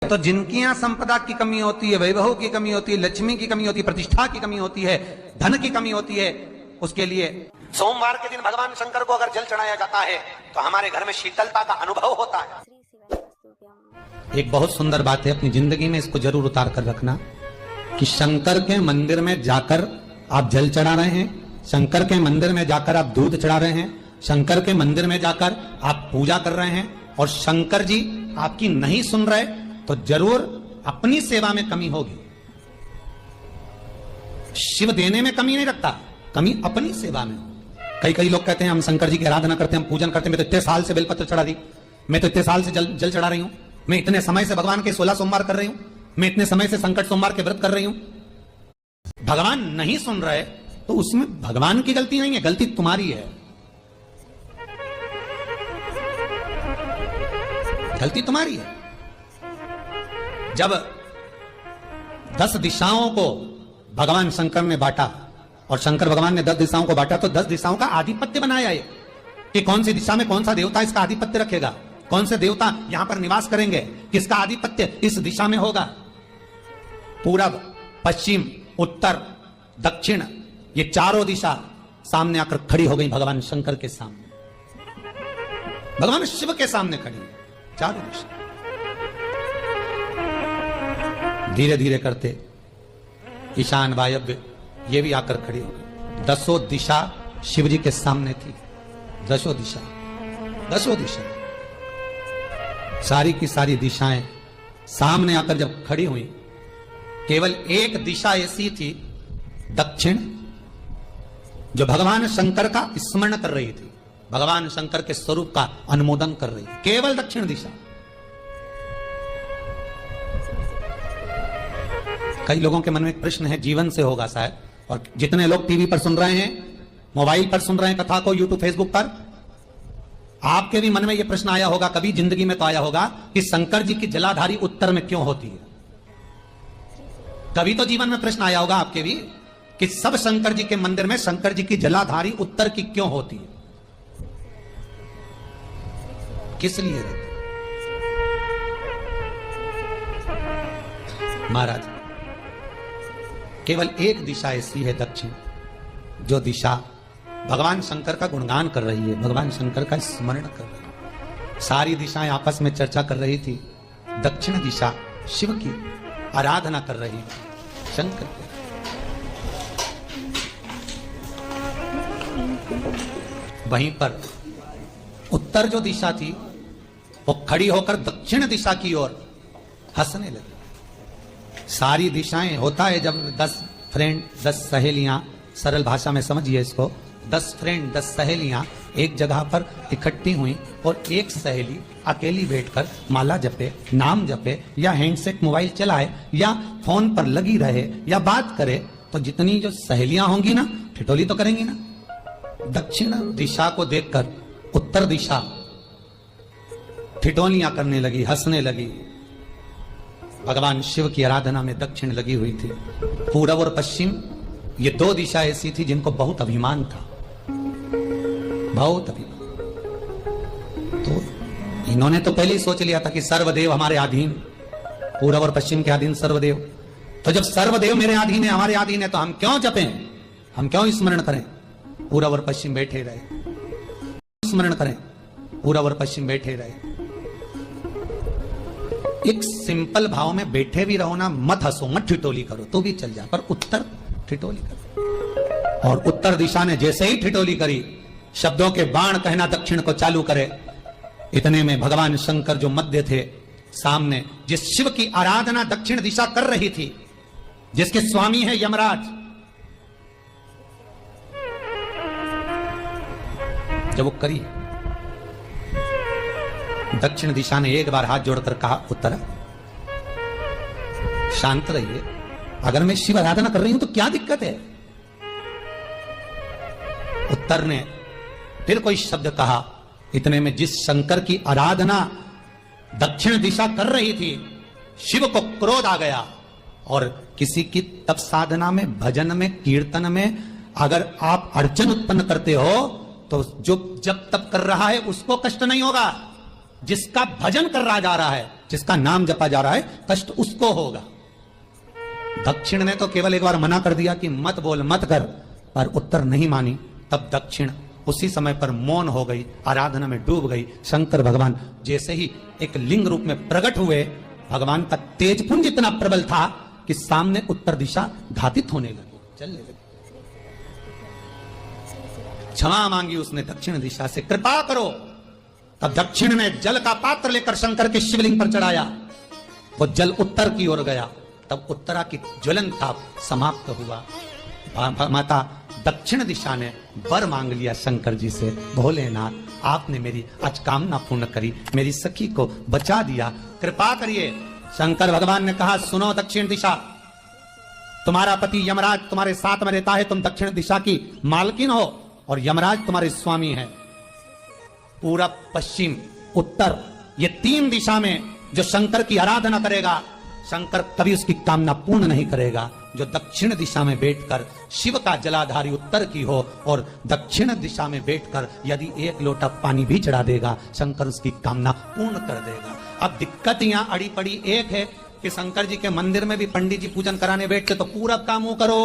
तो जिनकी यहाँ संपदा की कमी होती है, वैभव की कमी होती है, लक्ष्मी की कमी होती है, प्रतिष्ठा की कमी होती है, धन की कमी होती है, उसके लिए सोमवार के दिन भगवान शंकर को अगर जल चढ़ाया जाता है तो हमारे घर में शीतलता का अनुभव होता है। एक बहुत सुंदर बात है, अपनी जिंदगी में इसको जरूर उतार कर रखना कि शंकर के मंदिर में जाकर आप जल चढ़ा रहे हैं, शंकर के मंदिर में जाकर आप दूध चढ़ा रहे हैं, शंकर के मंदिर में जाकर आप पूजा कर रहे हैं और शंकर जी आपकी नहीं सुन रहे तो जरूर अपनी सेवा में कमी होगी। शिव देने में कमी नहीं रखता, कमी अपनी सेवा में। कई लोग कहते हैं हम शंकर जी की आराधना करते हैं, हम पूजन करते हैं, मैं तो इतने साल से बेलपत्र चढ़ा दी, मैं तो इतने साल से जल चढ़ा रही हूं, मैं इतने समय से भगवान के 16 सोमवार कर रही हूं, मैं इतने समय से संकट सोमवार के व्रत कर रही हूं। भगवान नहीं सुन रहे तो उसमें भगवान की गलती नहीं है, गलती तुम्हारी है, गलती तुम्हारी है। जब 10 दिशाओं को भगवान शंकर ने बांटा और शंकर भगवान ने 10 दिशाओं को बांटा तो 10 दिशाओं का आधिपत्य बनाया है कि कौन सी दिशा में कौन सा देवता इसका आधिपत्य रखेगा, कौन से देवता यहां पर निवास करेंगे, किसका आधिपत्य इस दिशा में होगा। पूरब, पश्चिम, उत्तर, दक्षिण, ये चारों दिशा सामने आकर खड़ी हो गई भगवान शंकर के सामने, भगवान शिव के सामने खड़ी है चारों दिशा। धीरे धीरे करते ईशान, वायव्य ये भी आकर खड़ी हो गई। 10 दिशा शिव जी के सामने थी, 10 दिशा सारी की सारी दिशाएं सामने आकर जब खड़ी हुई, केवल एक दिशा ऐसी थी दक्षिण, जो भगवान शंकर का स्मरण कर रही थी, भगवान शंकर के स्वरूप का अनुमोदन कर रही थी, केवल दक्षिण दिशा। कई लोगों के मन में एक प्रश्न है, जीवन से होगा शायद, और जितने लोग टीवी पर सुन रहे हैं, मोबाइल पर सुन रहे हैं कथा को, यूट्यूब, फेसबुक पर, आपके भी मन में यह प्रश्न आया होगा, कभी जिंदगी में तो आया होगा कि शंकर जी की जलाधारी उत्तर में क्यों होती है। कभी तो जीवन में प्रश्न आया होगा आपके भी कि सब शंकर जी के मंदिर में शंकर जी की जलाधारी उत्तर की क्यों होती है, किस लिए रहती? महाराज केवल एक दिशा ऐसी है दक्षिण, जो दिशा भगवान शंकर का गुणगान कर रही है, भगवान शंकर का स्मरण कर रही है। सारी दिशाएं आपस में चर्चा कर रही थी, दक्षिण दिशा शिव की आराधना कर रही थी, शंकर की। वहीं पर उत्तर जो दिशा थी वो खड़ी होकर दक्षिण दिशा की ओर हंसने लगी। सारी दिशाएं होता है जब 10 फ्रेंड, 10 सहेलियां, सरल भाषा में समझिए इसको, 10 फ्रेंड, 10 सहेलियां एक जगह पर इकट्ठी हुई और एक सहेली अकेली बैठकर माला जपे, नाम जपे, या हैंडसेट मोबाइल चलाए, या फोन पर लगी रहे, या बात करे, तो जितनी जो सहेलियां होंगी ना, ठिठोली तो करेंगी ना। दक्षिण दिशा को देखकर उत्तर दिशा ठिठोलियां करने लगी, हंसने लगी। भगवान शिव की आराधना में दक्षिण लगी हुई थी। पूरब और पश्चिम ये 2 दिशा ऐसी थी जिनको बहुत अभिमान था, बहुत अभिमान। तो इन्होंने तो पहले ही सोच लिया था कि सर्वदेव हमारे अधीन, पूरब और पश्चिम के अधीन सर्वदेव। तो जब सर्वदेव मेरे अधीन है, हमारे अधीन है, तो हम क्यों जपें, हम क्यों स्मरण करें। पूरब और पश्चिम बैठे रहे, स्मरण करें, पूरब और पश्चिम बैठे रहे। एक सिंपल भाव में बैठे भी रहो ना, मत हंसो, मत ठिठोली करो तो भी चल जाए, पर उत्तर ठिठोली करो। और उत्तर दिशा ने जैसे ही ठिठोली करी, शब्दों के बाण कहना दक्षिण को चालू करे, इतने में भगवान शंकर जो मध्य थे सामने, जिस शिव की आराधना दक्षिण दिशा कर रही थी, जिसके स्वामी है यमराज, जब वो करी, दक्षिण दिशा ने एक बार हाथ जोड़कर कहा, उत्तर शांत रहिए, अगर मैं शिव आराधना कर रही हूं तो क्या दिक्कत है। उत्तर ने फिर कोई शब्द कहा, इतने में जिस शंकर की आराधना दक्षिण दिशा कर रही थी, शिव को क्रोध आ गया। और किसी की तप साधना में, भजन में, कीर्तन में अगर आप अड़चन उत्पन्न करते हो तो जो जब तप कर रहा है उसको कष्ट नहीं होगा, जिसका भजन कर रहा जा रहा है जिसका नाम जपा जा रहा है, कष्ट उसको होगा। दक्षिण ने तो केवल एक बार मना कर दिया कि मत बोल मत कर, पर उत्तर नहीं मानी। तब दक्षिण उसी समय पर मौन हो गई, आराधना में डूब गई। शंकर भगवान जैसे ही एक लिंग रूप में प्रकट हुए, भगवान का तेजपुंज इतना प्रबल था कि सामने उत्तर दिशा घातित होने लगी, चलने लगी। क्षमा मांगी उसने दक्षिण दिशा से, कृपा करो। तब दक्षिण ने जल का पात्र लेकर शंकर के शिवलिंग पर चढ़ाया। वो जल उत्तर की ओर गया। तब उत्तरा की ज्वलन ताप समाप्त हुआ। माता दक्षिण दिशा ने वर मांग लिया शंकर जी से, भोलेनाथ आपने मेरी आज कामना पूर्ण करी, मेरी सखी को बचा दिया, कृपा करिए। शंकर भगवान ने कहा, सुनो दक्षिण दिशा, तुम्हारा पति यमराज तुम्हारे साथ में रहता है, तुम दक्षिण दिशा की मालकिन हो और यमराज तुम्हारे स्वामी है। पूरब, पश्चिम, उत्तर, ये 3 दिशा में जो शंकर की आराधना करेगा, शंकर कभी उसकी कामना पूर्ण नहीं करेगा। जो दक्षिण दिशा में बैठकर शिव का जलाधारी उत्तर की हो और दक्षिण दिशा में बैठकर यदि 1 लोटा पानी भी चढ़ा देगा, शंकर उसकी कामना पूर्ण कर देगा। अब दिक्कत यहां अड़ी पड़ी एक है कि शंकर जी के मंदिर में भी पंडित जी पूजन कराने बैठते तो पूरब का मुंह करो,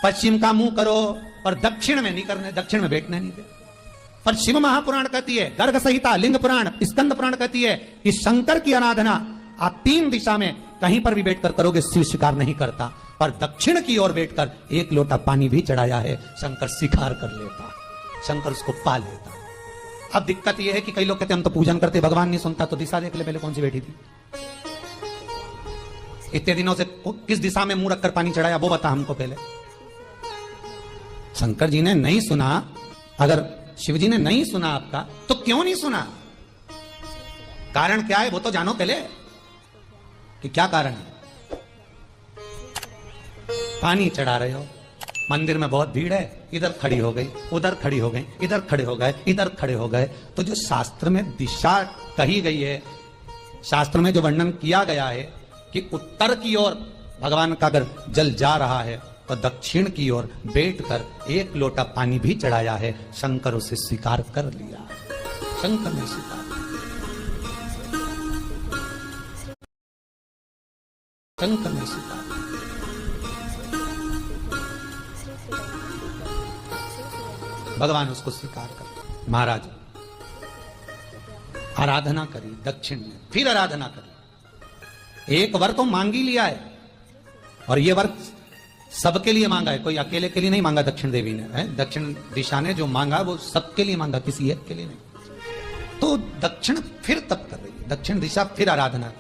पश्चिम का मुंह करो, पर दक्षिण में नहीं करने, दक्षिण में बैठने नहीं दे। पर शिव महापुराण कहती है, गर्ग संहिता, लिंग पुराण, स्कंद पुराण कहती है कि शंकर की आराधना आप 3 दिशा में कहीं पर भी बैठकर करोगे, शिव स्वीकार नहीं करता। पर दक्षिण की ओर बैठकर 1 लोटा पानी भी चढ़ाया है, शंकर स्वीकार कर लेता, शंकर उसको पा लेता। अब दिक्कत यह है कि कई लोग कहते हम तो पूजन करते, भगवान नहीं सुनता, तो दिशा देख ले पहले कौन सी बैठी थी, इतने दिनों से किस दिशा में मुंह रखकर पानी चढ़ाया, वो बता हमको पहले। शंकर जी ने नहीं सुना, अगर शिव जी ने नहीं सुना आपका, तो क्यों नहीं सुना? कारण क्या है वो तो जानो पहले कि क्या कारण है। पानी चढ़ा रहे हो, मंदिर में बहुत भीड़ है, इधर खड़ी हो गई, उधर खड़ी हो गई, इधर खड़े हो गए, इधर खड़े हो गए। तो जो शास्त्र में दिशा कही गई है, शास्त्र में जो वर्णन किया गया है कि उत्तर की ओर भगवान का अगर जल जा रहा है तो दक्षिण की ओर बैठकर 1 लोटा पानी भी चढ़ाया है, शंकर उसे स्वीकार कर लिया। शंकर ने स्वीकार, शंकर ने स्वीकार। भगवान उसको स्वीकार कर। महाराज आराधना करी दक्षिण में, फिर आराधना करी। एक वर तो मांग ही लिया है, और ये वर सबके लिए मांगा है, कोई अकेले के लिए नहीं मांगा दक्षिण देवी ने, है दक्षिण दिशा ने जो मांगा वो सबके लिए मांगा, किसी एक के लिए नहीं। तो दक्षिण फिर तप कर रही है, दक्षिण दिशा फिर आराधना,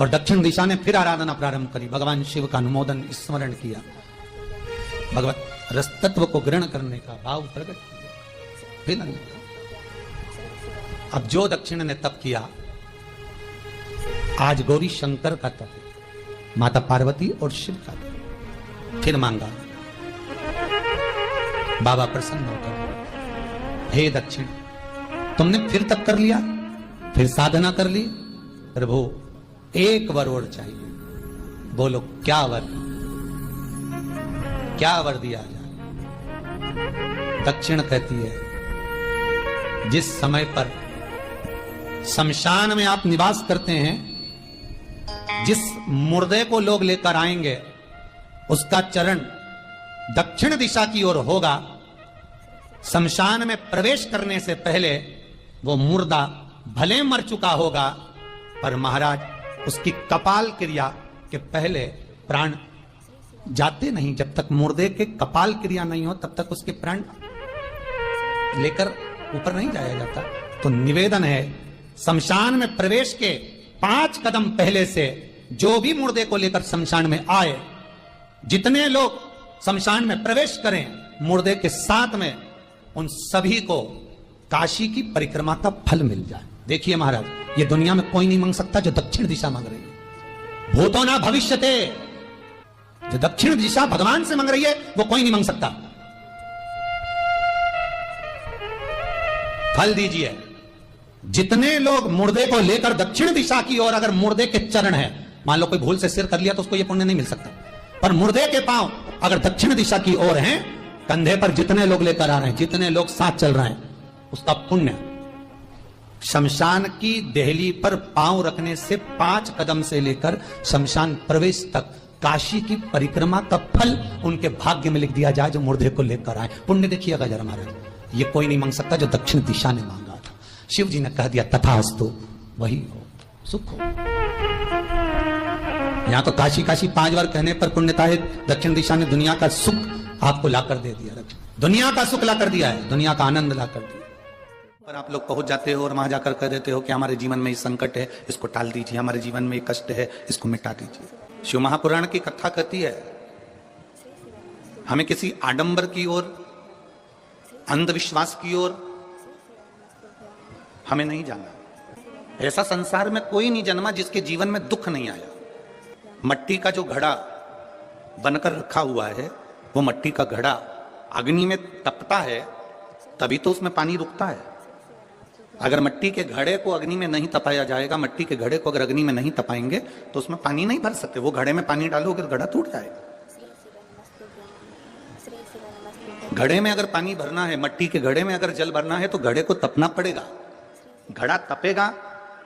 और दक्षिण दिशा ने फिर आराधना प्रारंभ करी। भगवान शिव का अनुमोदन स्मरण किया, भगवत रसतत्व को ग्रहण करने का भाव प्रकट किया। फिर अब जो दक्षिण ने तप किया, आज गौरी शंकर का तप है, माता पार्वती और शिव का तप। फिर मांगा, बाबा प्रसन्न होकर, हे दक्षिण तुमने फिर तप कर लिया, फिर साधना कर ली, प्रभु एक वर और चाहिए। बोलो क्या वर, क्या वर दिया जाए? दक्षिण कहती है, जिस समय पर शमशान में आप निवास करते हैं, जिस मुर्दे को लोग लेकर आएंगे उसका चरण दक्षिण दिशा की ओर होगा। शमशान में प्रवेश करने से पहले वो मुर्दा भले मर चुका होगा, पर महाराज उसकी कपाल क्रिया के पहले प्राण जाते नहीं। जब तक मुर्दे के कपाल क्रिया नहीं हो तब तक उसके प्राण लेकर ऊपर नहीं जाया जाता। तो निवेदन है, शमशान में प्रवेश के 5 कदम पहले से जो भी मुर्दे को लेकर शमशान में आए, जितने लोग शमशान में प्रवेश करें मुर्दे के साथ में, उन सभी को काशी की परिक्रमा का फल मिल जाए। देखिए महाराज, ये दुनिया में कोई नहीं मांग सकता जो दक्षिण दिशा मांग रही है। भूतो ना भविष्यते, जो दक्षिण दिशा भगवान से मांग रही है वो कोई नहीं मांग सकता। फल दीजिए। जितने लोग मुर्दे को लेकर दक्षिण दिशा की ओर, अगर मुर्दे के चरण है, मान लो कोई भूल से सिर कर लिया तो उसको ये पुण्य नहीं मिल सकता, पर मुर्दे के पांव अगर दक्षिण दिशा की ओर हैं, कंधे पर जितने लोग लेकर आ रहे हैं, जितने लोग साथ चल रहे हैं, उसका पुण्य शमशान की देहली पर पांव रखने से 5 कदम से लेकर शमशान प्रवेश तक काशी की परिक्रमा का फल उनके भाग्य में लिख दिया जाए जो मुर्दे को लेकर आए। पुण्य देखिएगा जरा महाराज, ये कोई नहीं मांग सकता जो दक्षिण दिशा ने मांगा था। शिव जी ने कह दिया तथास्तु, वही हो, सुख हो। यहां तो काशी काशी 5 बार कहने पर पुण्यता है, दक्षिण दिशा ने दुनिया का सुख आपको लाकर दे दिया, दुनिया का सुख लाकर दिया है, दुनिया का आनंद लाकर दिया। पर आप लोग पहुंच जाते हो और वहां जाकर कह देते हो कि हमारे जीवन में ये संकट है, इसको टाल दीजिए, हमारे जीवन में ये कष्ट है, इसको मिटा दीजिए। शिव महापुराण की कथा कहती है हमें किसी आडंबर की ओर, अंधविश्वास की ओर हमें नहीं जाना। ऐसा संसार में कोई नहीं जन्मा जिसके जीवन में दुख नहीं आया। मट्टी का जो घड़ा बनकर रखा हुआ है, वो मट्टी का घड़ा अग्नि में तपता है तभी तो उसमें पानी रुकता है। अगर मट्टी के घड़े को अग्नि में नहीं तपाया जाएगा, मट्टी के घड़े को अगर अग्नि में नहीं तपाएंगे तो उसमें पानी नहीं भर सकते। वो घड़े में पानी डालोगे तो घड़ा टूट जाएगा। घड़े में अगर पानी भरना है, मट्टी के घड़े में अगर जल भरना है तो घड़े को तपना पड़ेगा। घड़ा तपेगा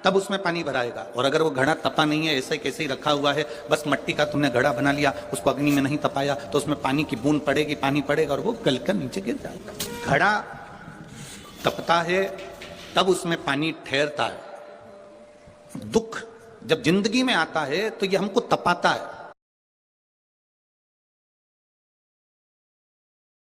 तब उसमें पानी भराएगा। और अगर वो घड़ा तपा नहीं है, ऐसे कैसे ही रखा हुआ है, बस मट्टी का तुमने घड़ा बना लिया, उसको अग्नि में नहीं तपाया तो उसमें पानी की बूंद पड़ेगी, पानी पड़ेगा और वो गलकर नीचे गिर जाएगा। घड़ा तपता है तब उसमें पानी ठहरता है। दुख जब जिंदगी में आता है तो ये हमको तपाता है।